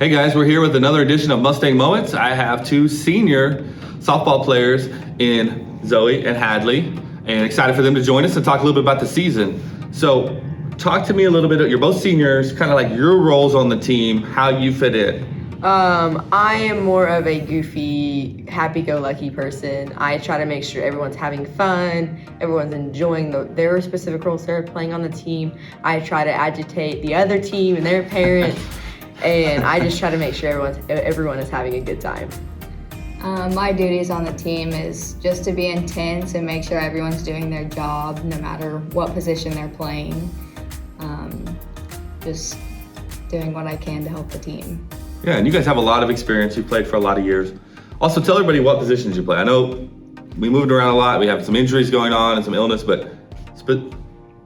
Hey guys, we're here with another edition of Mustang Moments. I have two senior softball players in Zoey and Hadley, and excited for them to join us and talk a little bit about the season. So talk to me a little bit, you're both seniors, kind of like your roles on the team, how you fit in. I am more of a goofy, happy-go-lucky person. I try to make sure everyone's having fun, everyone's enjoying their specific roles they're playing on the team. I try to agitate the other team and their parents, and I just try to make sure everyone is having a good time. My duties on the team is just to be intense and make sure everyone's doing their job no matter what position they're playing. Just doing what I can to help the team. Yeah, and you guys have a lot of experience. You've played for a lot of years. Also, tell everybody what positions you play. I know we moved around a lot. We have some injuries going on and some illness, but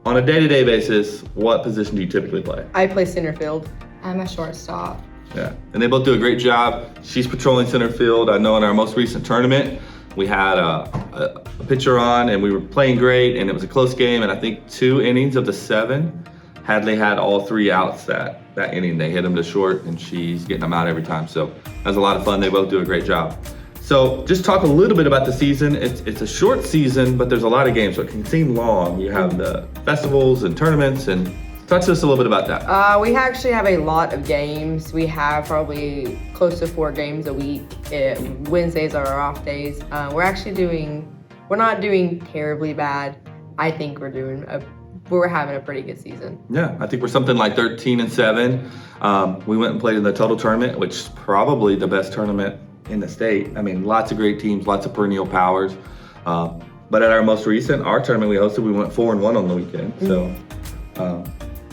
on a day-to-day basis, what position do you typically play? I play center field. I'm a shortstop. Yeah, and they both do a great job. She's patrolling center field. I know in our most recent tournament, we had a pitcher on and we were playing great and it was a close game, and I think 2 innings of the 7, Hadley had all 3 outs that inning. They hit him to short and she's getting them out every time. So that was a lot of fun. They both do a great job. So just talk a little bit about the season. It's a short season, but there's a lot of games, so it can seem long. You have the festivals and tournaments, and talk to us a little bit about that. We actually have a lot of games. We have probably close to 4 games a week. Wednesdays are our off days. We're not doing terribly bad. I think we're having a pretty good season. Yeah, I think we're something like 13-7. We went and played in the total tournament, which is probably the best tournament in the state. I mean, lots of great teams, lots of perennial powers. But at our most recent, our tournament we hosted, we went 4-1 on the weekend. So,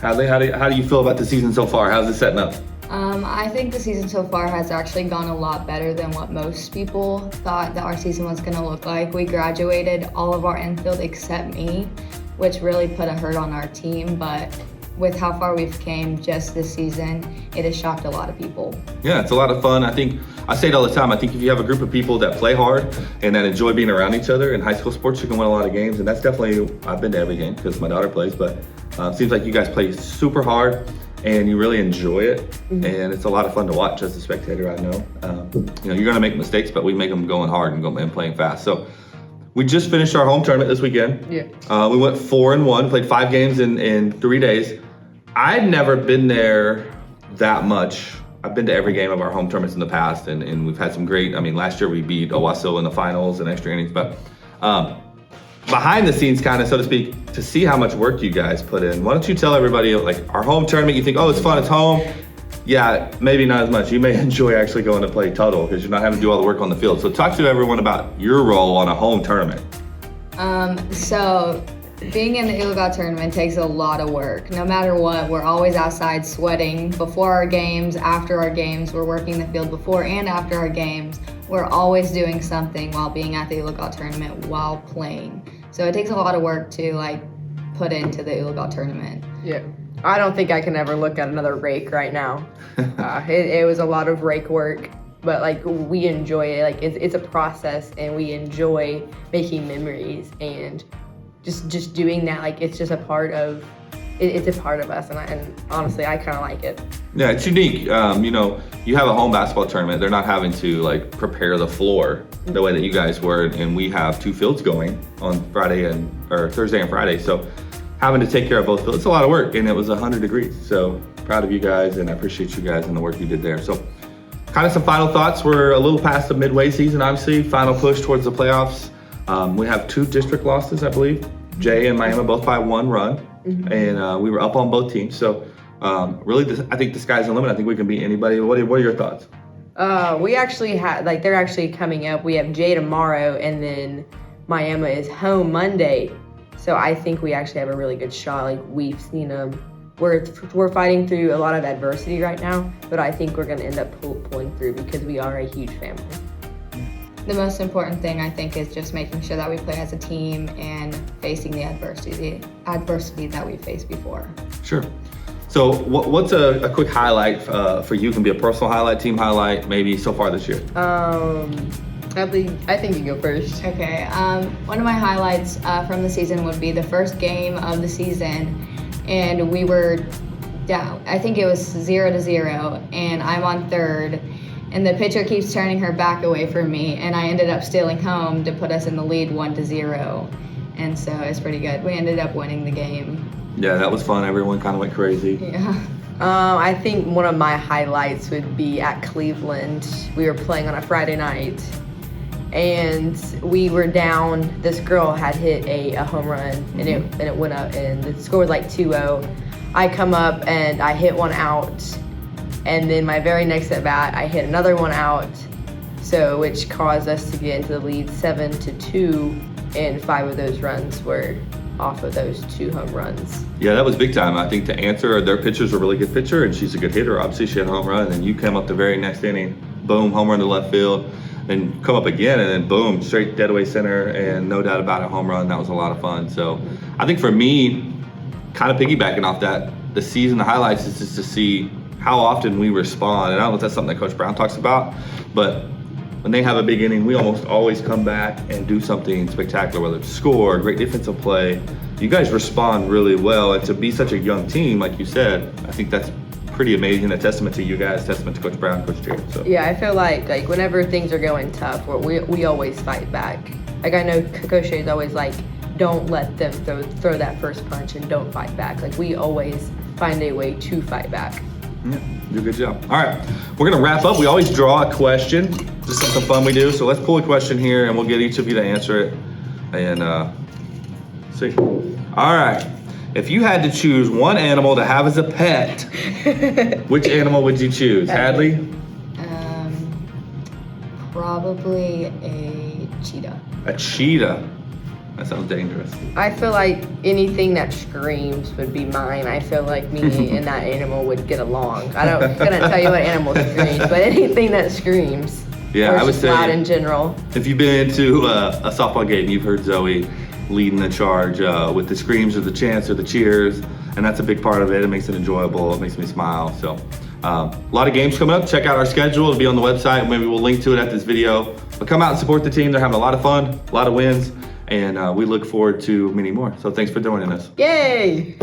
Hadley, how do you feel about the season so far? How's it setting up? I think the season so far has actually gone a lot better than what most people thought that our season was going to look like. We graduated all of our infield except me, which really put a hurt on our team, but with how far we've came just this season, it has shocked a lot of people. Yeah, it's a lot of fun. I say it all the time, I think if you have a group of people that play hard and that enjoy being around each other in high school sports, you can win a lot of games, and that's definitely, I've been to every game because my daughter plays, but it seems like you guys play super hard and you really enjoy it, and it's a lot of fun to watch as a spectator, I know. You're gonna make mistakes, but we make them going hard and playing fast. So we just finished our home tournament this weekend. Yeah. We went 4-1, played 5 games in 3 days. I'd never been there that much. I've been to every game of our home tournaments in the past, and we've had some great, last year we beat Owasso in the finals and extra innings, but behind the scenes, kind of, so to speak, to see how much work you guys put in, why don't you tell everybody, like, our home tournament, you think, oh, it's fun, it's home. Yeah, maybe not as much. You may enjoy actually going to play total because you're not having to do all the work on the field. So talk to everyone about your role on a home tournament. So being in the Oologah tournament takes a lot of work. No matter what, we're always outside sweating before our games, after our games. We're working the field before and after our games. We're always doing something while being at the Oologah tournament while playing. So it takes a lot of work to put into the Oologah tournament. Yeah. I don't think I can ever look at another rake right now. It was a lot of rake work, but we enjoy it. It's a process, and we enjoy making memories and just doing that. It's just a part of it's a part of us, and honestly, I kind of like it. Yeah, it's unique. You have a home basketball tournament. They're not having to prepare the floor the way that you guys were, and we have 2 fields going on Thursday and Friday. So having to take care of both fields, it's a lot of work, and it was 100 degrees. So proud of you guys, and I appreciate you guys and the work you did there. So kind of some final thoughts. We're a little past the midway season, obviously, final push towards the playoffs. We have 2 district losses, I believe. Jay and Miami both by 1 run, and we were up on both teams. So really, I think the sky's the limit. I think we can beat anybody. What are your thoughts? We actually have, they're actually coming up. We have Jay tomorrow, and then Miami is home Monday. So I think we actually have a really good shot. We've seen we're fighting through a lot of adversity right now, but I think we're going to end up pulling through because we are a huge family. The most important thing, I think, is just making sure that we play as a team and facing the adversity that we've faced before. Sure. So what's a quick highlight for you? It can be a personal highlight, team highlight, maybe so far this year. I think you go first. Okay. One of my highlights from the season would be the first game of the season, and we were down. I think it was 0-0, and I'm on third. And the pitcher keeps turning her back away from me, and I ended up stealing home to put us in the lead 1-0. And so it's pretty good. We ended up winning the game. Yeah, that was fun. Everyone kind of went crazy. Yeah. I think one of my highlights would be at Cleveland. We were playing on a Friday night, and we were down. This girl had hit a home run, and it went up, and the score was like 2-0. I come up and I hit one out, and then my very next at bat, I hit another one out, so which caused us to get into the lead 7-2, and 5 of those runs were off of those 2 home runs. Yeah, that was big time. I think to answer, their pitcher's a really good pitcher, and she's a good hitter. Obviously, she had a home run, and you came up the very next inning, boom, home run to left field, and come up again, and then boom, straight dead away center, and no doubt about it, home run. That was a lot of fun. So I think for me, kind of piggybacking off that, the season, the highlights is just to see how often we respond. And I don't know if that's something that Coach Brown talks about, but when they have a big inning, we almost always come back and do something spectacular, whether it's score, great defensive play. You guys respond really well, and to be such a young team, like you said, I think that's pretty amazing. A testament to you guys, testament to Coach Brown, Coach Jared. So. Yeah, I feel like whenever things are going tough, we always fight back. Like I know Coach Jay's always like, don't let them throw that first punch and don't fight back. Like we always find a way to fight back. Yeah, do a good job. All right, we're gonna wrap up. We always draw a question, just something fun we do. So let's pull a question here, and we'll get each of you to answer it, and see. All right, if you had to choose one animal to have as a pet, which animal would you choose? Hadley? Probably a cheetah. A cheetah. That sounds dangerous. I feel like anything that screams would be mine. I feel like me and that animal would get along. Couldn't tell you what animal screams, but anything that screams. Yeah, or I would just say loud in general. if you've been to a softball game, you've heard Zoey leading the charge with the screams or the chants or the cheers, and that's a big part of it. It makes it enjoyable. It makes me smile. So a lot of games coming up. Check out our schedule. It'll be on the website. Maybe we'll link to it at this video. But come out and support the team. They're having a lot of fun, a lot of wins, and we look forward to many more. So thanks for joining us. Yay!